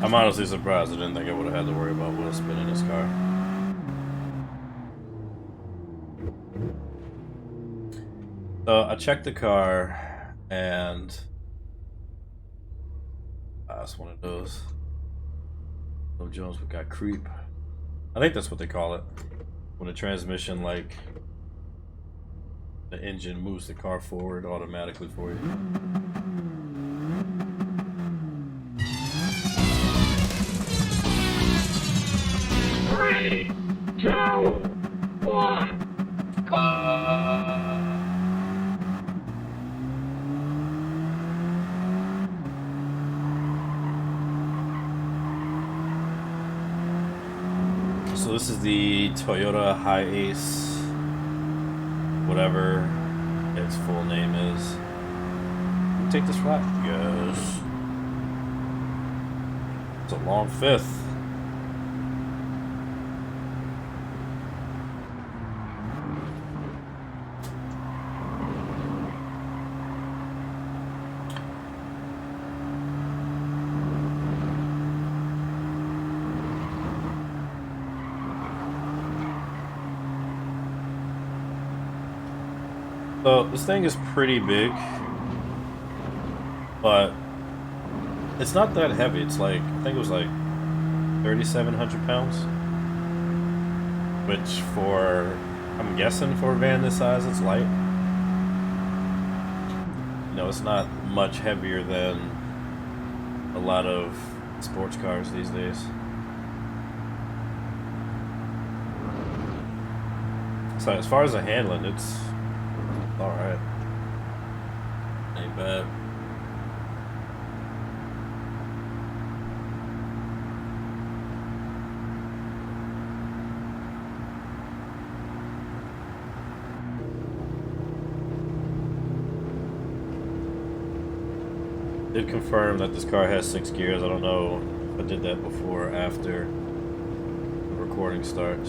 I'm honestly surprised. I didn't think I would have had to worry about wheel spin in this car. So I checked the car, and it's one of those. No Jones, we got creep. I think that's what they call it. When the transmission, like, the engine moves the car forward automatically for you. 3, 2, 1, go! So this is the Toyota Hiace, whatever its full name is. Can we take this flat? Yes. It's a long fifth. So this thing is pretty big, but it's not that heavy. It's like, I think it was like 3,700 pounds, which for, I'm guessing for a van this size, it's light. You know, it's not much heavier than a lot of sports cars these days. So as far as the handling, it's alright. Ain't bad. Did confirm that this car has 6 gears. I don't know if I did that before or after the recording started.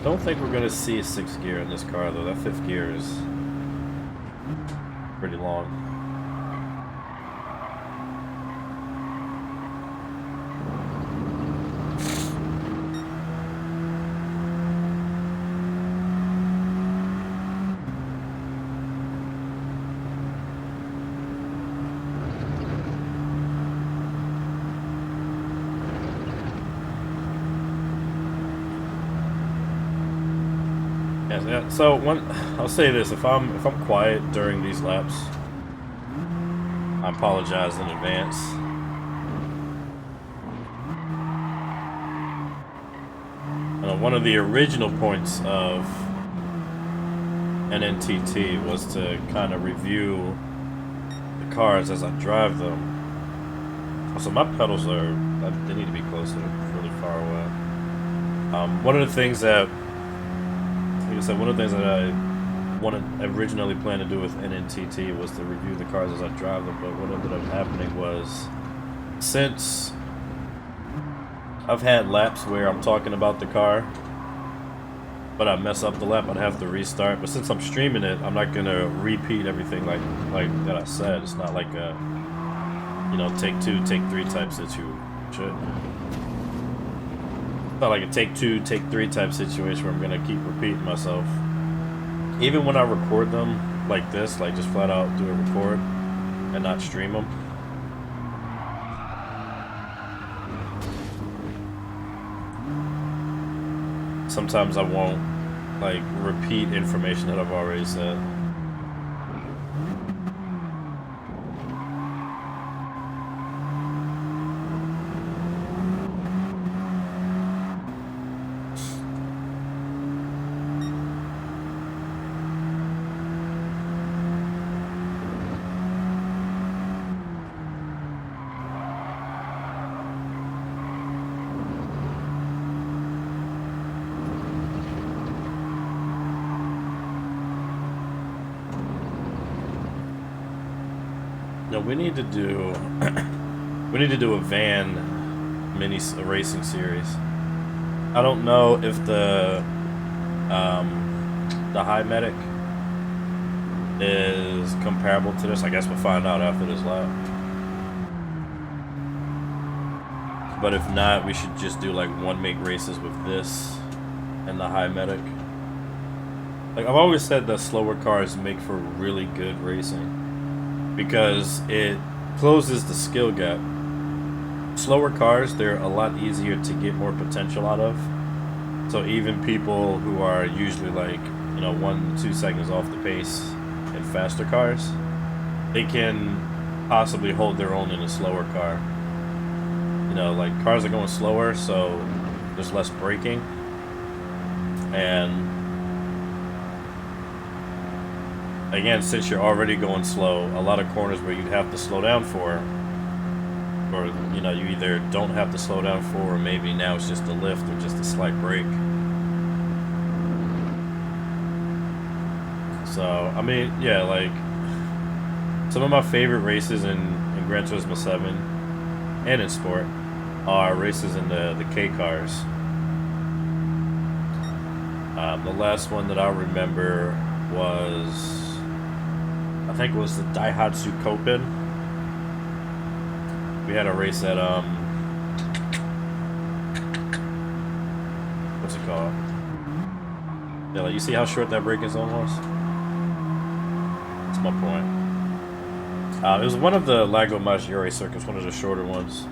Don't think we're gonna see a 6th gear in this car though. That 5th gear is pretty long. Yeah, so I'll say this, if I'm quiet during these laps, I apologize in advance. One of the original points of NNTT was to kind of review the cars as I drive them. So my pedals they need to be closer, really far away. One of the things that one of the things that I originally planned to do with NNTT was to review the cars as I drive them, but what ended up happening was, since I've had laps where I'm talking about the car, but I mess up the lap, I'd have to restart. But since I'm streaming it, I'm not gonna repeat everything like that I said. It's not like a, you know, take 2, take 3 type situation. Not like a take 2, take 3 type situation where I'm gonna keep repeating myself. Even when I record them like this, like just flat out do a record and not stream them. Sometimes I won't like repeat information that I've already said. No, we need to do a van mini racing series. I don't know if the High Medic is comparable to this. I guess we'll find out after this lap. But if not, we should just do like one make races with this and the high medic. Like I've always said that slower cars make for really good racing because it closes the skill gap. Slower cars, they're a lot easier to get more potential out of. So even people who are usually like, you know, 1-2 seconds off the pace in faster cars, they can possibly hold their own in a slower car. You know, like cars are going slower, so there's less braking. And again, since you're already going slow, a lot of corners where you'd have to slow down for, or you know, you either don't have to slow down for, or maybe now it's just a lift or just a slight brake. So I mean, yeah, like some of my favorite races in Gran Turismo 7 and in Sport are races in the K cars. The last one that I remember was, I think it was the Daihatsu Copen. We had a race at what's it called? Yeah, like you see how short that braking zone was? That's my point. It was one of the Lago Maggiore circuits, one of the shorter ones.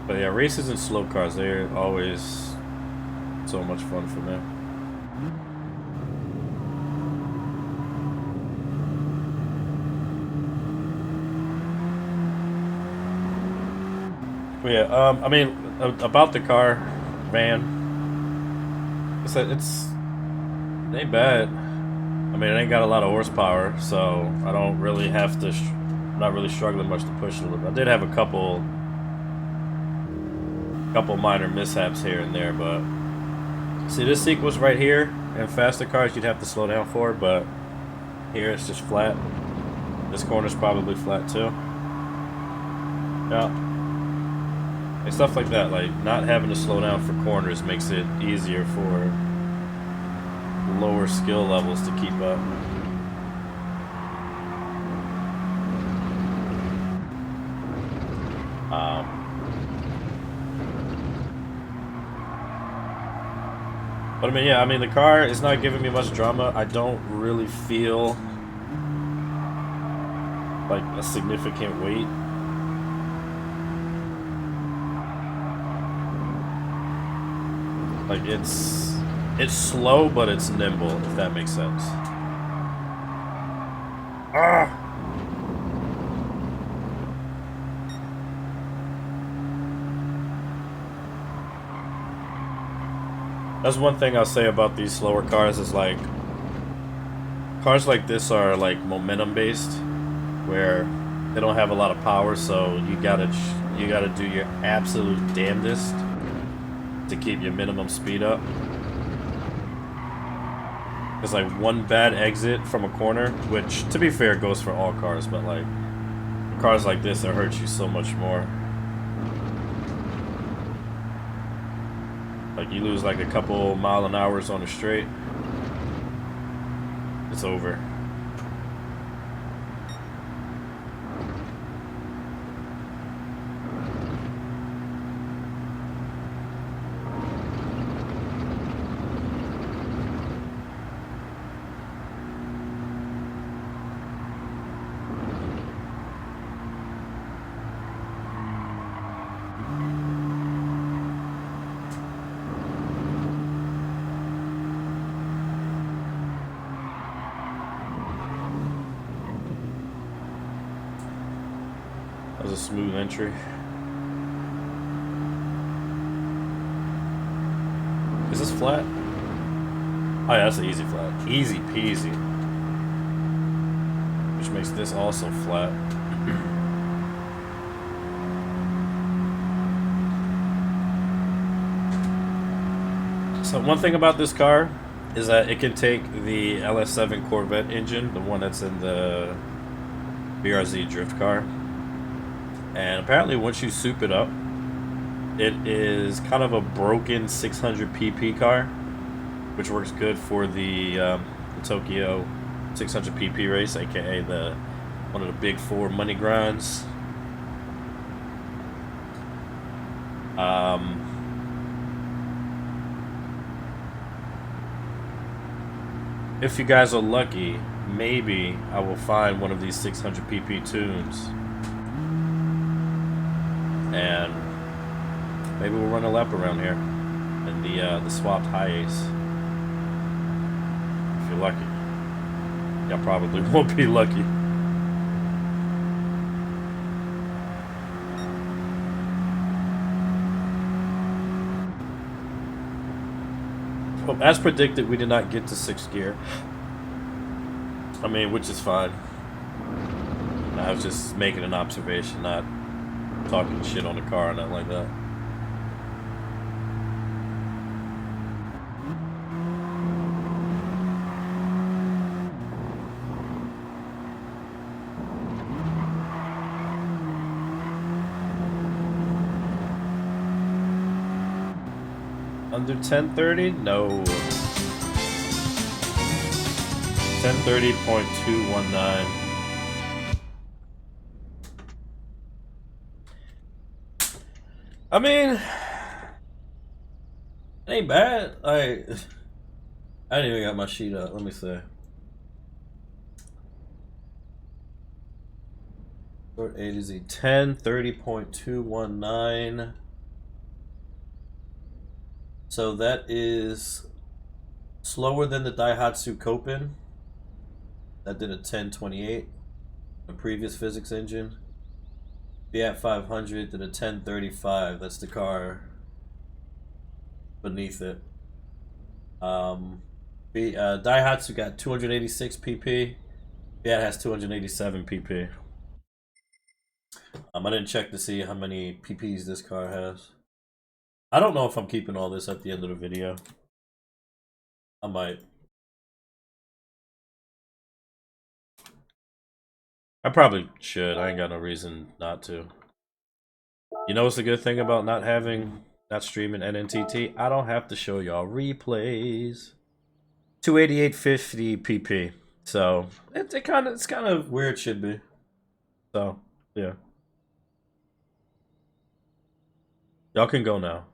But yeah, races in slow cars, they're always so much fun for me. But yeah, I mean, about the car, van, it ain't bad. I mean, it ain't got a lot of horsepower, so I don't really have to, I'm not really struggling much to push it a little bit. I did have a couple minor mishaps here and there, but see this sequence right here, in faster cars you'd have to slow down for, but here it's just flat. This corner's probably flat too. Yeah. And stuff like that, like not having to slow down for corners makes it easier for lower skill levels to keep up. But I mean, yeah, I mean the car is not giving me much drama. I don't really feel like a significant weight. Like it's slow, but it's nimble, if that makes sense. Ah! That's one thing I'll say about these slower cars is like cars like this are like momentum based, where they don't have a lot of power, so you gotta do your absolute damnedest to keep your minimum speed up. There's like one bad exit from a corner, which to be fair goes for all cars, but like cars like this, it hurts you so much more. Like you lose like a couple mile-an-hours on the straight, it's over. That was a smooth entry. Is this flat? Oh yeah, that's an easy flat. Easy peasy. Which makes this also flat. So one thing about this car is that it can take the LS7 Corvette engine, the one that's in the BRZ drift car, and apparently once you soup it up, it is kind of a broken 600 pp car, which works good for the Tokyo 600 PP race, aka one of the big four money grinds. If you guys are lucky, maybe I will find one of these 600 PP tunes, and maybe we'll run a lap around here in the swapped Hiace. If you're lucky. Y'all probably won't be lucky. Well, as predicted, we did not get to 6th gear. I mean, which is fine. I was just making an observation, not talking shit on the car or nothing like that. Under 1030? No. 1030.219. I mean, it ain't bad. I didn't even got my sheet up. Let me see. Short A to Z. 1030.219. So that is slower than the Daihatsu Copen. That did a 1028. The previous physics engine. Fiat 500 did a 1035. That's the car beneath it. Daihatsu got 286 pp. Fiat has 287 pp. I didn't check to see how many pp's this car has. I don't know if I'm keeping all this at the end of the video. I might. I probably should. I ain't got no reason not to. You know what's the good thing about not streaming NNTT? I don't have to show y'all replays. 288.50 pp. So it's kind of where it should be. So yeah. Y'all can go now.